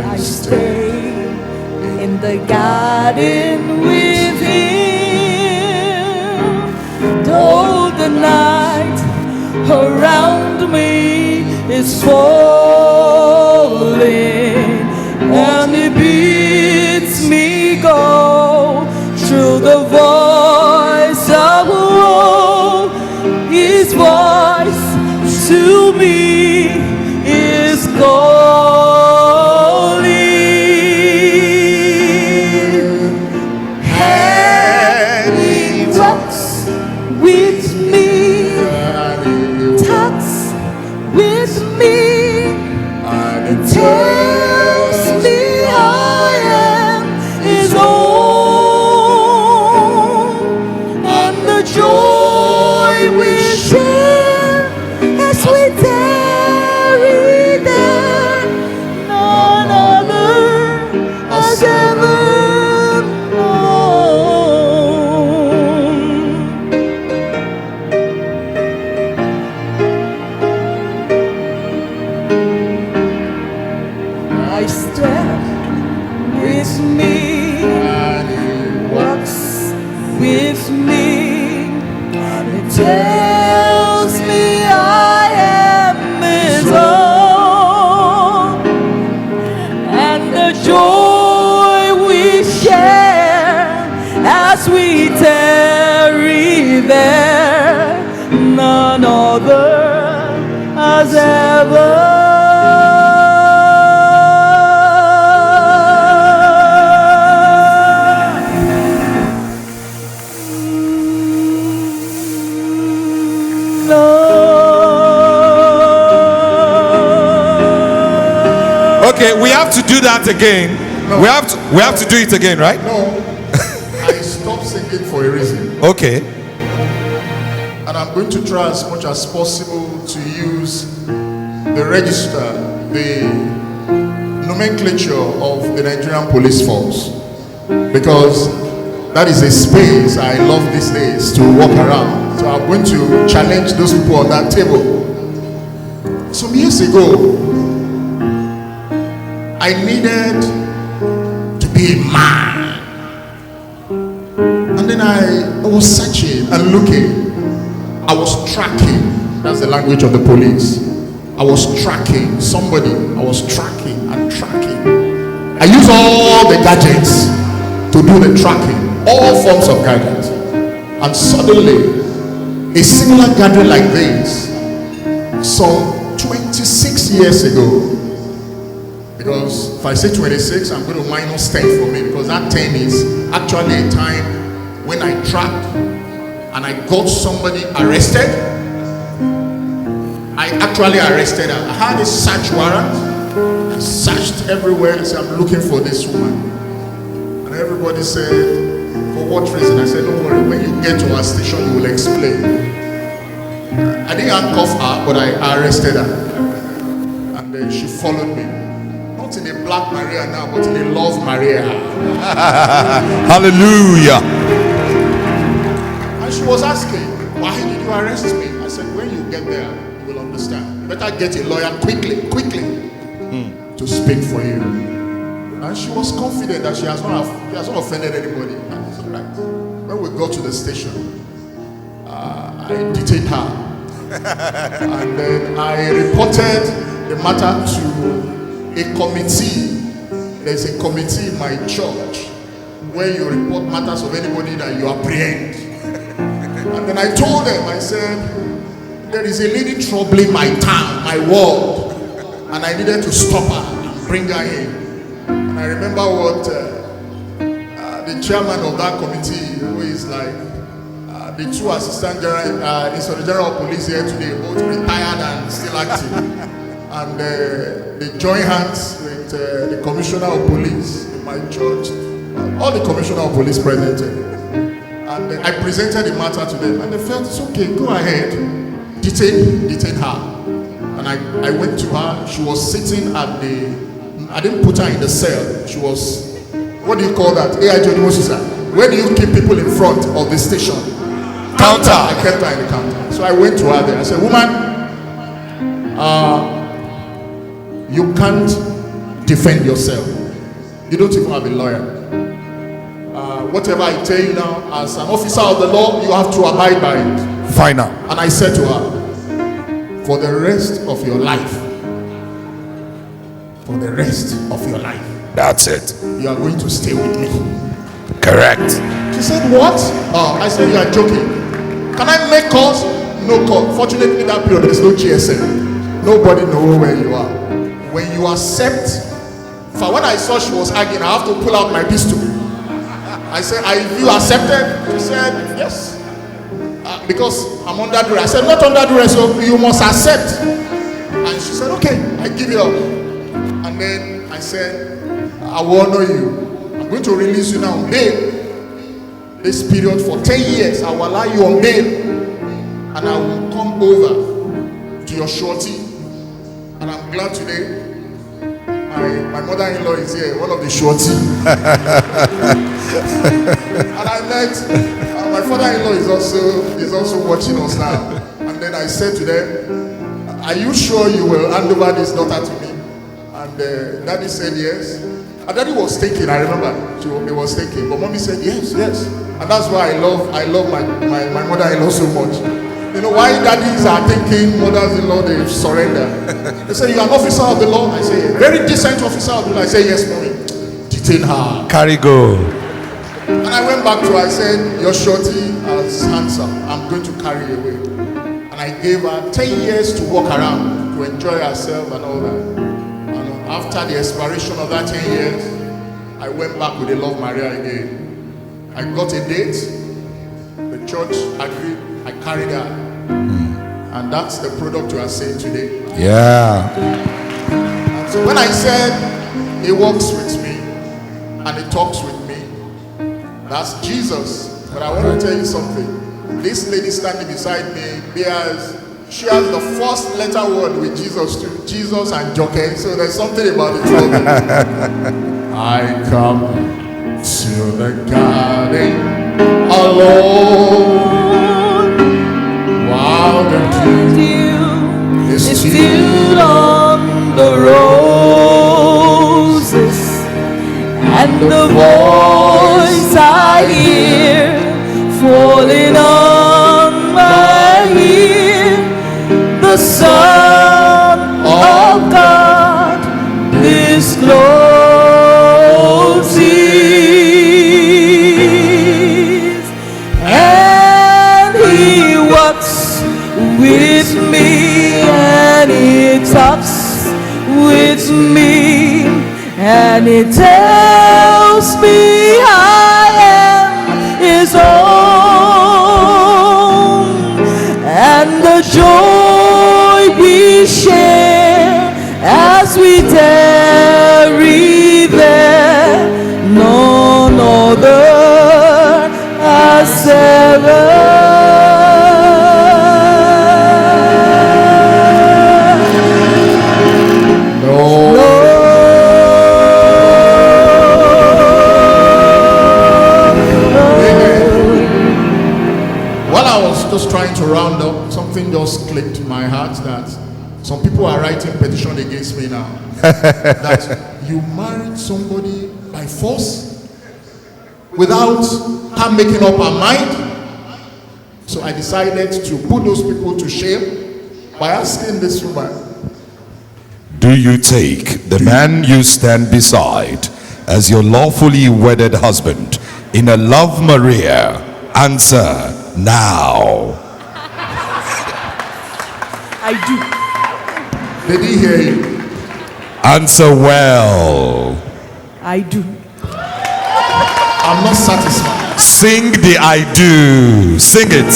I stay in the garden with him. Though the night around me is falling, and it bids me go through the voice of woe, his voice to me is calling. And he walks with me, talks with me, and tells me I am his own, and the joy we share as we tarry there, none other has ever known. I step with me, walks with me, and it tells me I am his own, and the joy we share as we tarry there, none other has ever. Okay, we have to do that again. No. We have to do it again, right? No, I stopped singing for a reason. Okay. And I'm going to try as much as possible to use the register, the nomenclature of the Nigerian police force, because that is a space I love these days to walk around. So I'm going to challenge those people on that table. Some years ago, I needed to be a man. And then I was searching and looking. I was tracking. That's the language of the police. I was tracking somebody. I was tracking and tracking. I use all the gadgets to do the tracking. All forms of gadgets. And suddenly, a similar gathering like this, some 26 years ago, because if I say 26, I'm going to minus 10 for me, because that 10 is actually a time when I tracked and I got somebody arrested. I actually arrested her. I had a search warrant. I searched everywhere. I said, I'm looking for this woman. And everybody said, for what reason? I said, don't worry, when you get to our station, you will explain. I didn't handcuff her, but I arrested her. And then she followed me. Not in a black Maria now, but in a love Maria. Hallelujah. And she was asking, why did you arrest me? I said, when you get there, you will understand. You better get a lawyer quickly to speak for you. And she was confident that she has not offended anybody. That's all right. When we got to the station, I detained her. And then I reported the matter to a committee. There's a committee in my church where you report matters of anybody that you apprehend. And then I told them, I said, there is a lady troubling my town, my world, and I needed to stop her and bring her in. And I remember what the chairman of that committee, who is like the two assistant general, inspector general of police here today, both retired and still active, and they join hands with the commissioner of police in my church, all the commissioner of police present. And I presented the matter to them, and they felt it's okay, go ahead, detain her. And I went to her. She was sitting at the, I didn't put her in the cell. She was, what do you call that? Ayodele Ogunsan. Where do you keep people in front of the station? Counter. I kept her in the counter. So I went to her there. I said, woman, you can't defend yourself. You don't even have a lawyer. Whatever I tell you now, as an officer of the law, you have to abide by it. Final. And I said to her, for the rest of your life, for the rest of your life, that's it. You are going to stay with me. Correct. She said, what? I said, you are joking. Can I make calls? No call. Fortunately, that period there is no GSM. Nobody knows where you are. When you accept, for when I saw she was arguing, I have to pull out my pistol. I said, are you accepted? She said, yes. Because I'm under duress. I said, not under duress, so you must accept. And she said, okay, I give it up. And then I said, I will honor you. I'm going to release you now on bail. This period for 10 years, I will allow you on bail. And I will come over to your shorty. And I'm glad today my mother-in-law is here, one of the shorty. And I met my father-in-law is also watching us now. And then I said to them, are you sure you will hand over this daughter to me? And daddy said yes. And daddy was thinking, I remember he was thinking, but mommy said yes. And that's why I love my mother-in-law so much. You know why daddies are thinking mothers-in-law, they surrender. They say, you are an officer of the law? I say, yes. Very decent officer of the law. I say, yes, mommy. Detain her. Carry go. And I went back to her, I said, your shorty is handsome. I'm going to carry away. And I gave her 10 years to walk around, to enjoy herself and all that. And after the expiration of that 10 years, I went back with the Love Maria again. I got a date. The church agreed. I carried her. And that's the product you are seeing today. Yeah. And so when I said he walks with me and he talks with me, that's Jesus. But I want to tell you something. This lady standing beside me she has the first letter word with Jesus too. Jesus and Joke. So there's something about the two of them. I come to the garden alone. While the dew is still on the roses, and the voice I hear falling on my ear, the Son of God discloses, and He walks with me, and He talks with me, and He tells me I am His own, and the joy we share as we tarry there, none other has ever. Just trying to round up, something just clicked in my heart that some people are writing petition against me now. That you married somebody by force without her making up her mind. So I decided to put those people to shame by asking this woman, do you take the man you stand beside as your lawfully wedded husband in a Love Maria? Answer now. I do. Did he hear you? Answer well. I do. I'm not satisfied. Sing the I do. Sing it.